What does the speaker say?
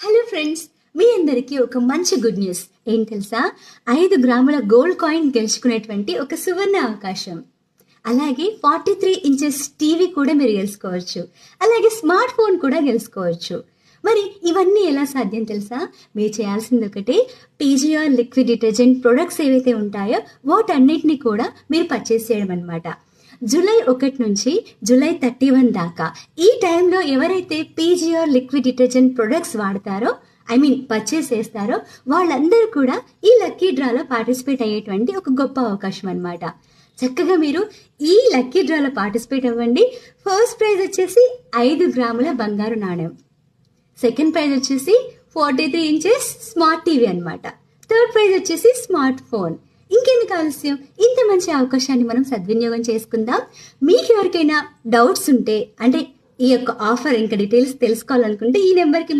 Hello friends, మీ అందరికీ ఒక మంచి గుడ్ న్యూస్. ఏం తెలుసా? 5 గ్రాముల గోల్డ్ కాయిన్ గెలుచుకునేటువంటి ఒక సువర్ణ అవకాశం. అలాగే 43 ఇంచెస్ టీవీ కూడా మీరు గెలుచుకోవచ్చు. అలాగే స్మార్ట్ ఫోన్ కూడా గెలుచుకోవచ్చు. మరి ఇవన్నీ ఎలా సాధ్యం తెలుసా? మీరు చేయాల్సింది ఒకటి, పీజీఆర్ లిక్విడ్ డిటర్జెంట్ ప్రొడక్ట్స్ ఏవైతే ఉంటాయో వాటన్నిటిని కూడా మీరు పర్చేస్ చేయడం అనమాట. జూలై 1 నుంచి జూలై 31 దాకా ఈ టైంలో ఎవరైతే పీజీఆర్ లిక్విడ్ డిటర్జెంట్ ప్రొడక్ట్స్ వాడతారో, పర్చేస్ చేస్తారో వాళ్ళందరూ కూడా ఈ లక్కీ డ్రాలో పార్టిసిపేట్ అయ్యేటువంటి ఒక గొప్ప అవకాశం అనమాట. చక్కగా మీరు ఈ లక్కీ డ్రాలో పార్టిసిపేట్ అవ్వండి. ఫస్ట్ ప్రైజ్ వచ్చేసి 5 గ్రాముల బంగారు నాణెం. సెకండ్ ప్రైజ్ వచ్చేసి 43 ఇంచెస్ స్మార్ట్ టీవీ అనమాట. థర్డ్ ప్రైజ్ వచ్చేసి స్మార్ట్ ఫోన్. ఇంకెందుకు ఆలస్యం, ఇంత మంచి అవకాశాన్ని మనం సద్వినియోగం చేసుకుందాం. మీకు ఎవరికైనా డౌట్స్ ఉంటే, అంటే ఈ యొక్క ఆఫర్ ఇంకా డీటెయిల్స్ తెలుసుకోవాలనుకుంటే ఈ నెంబర్కి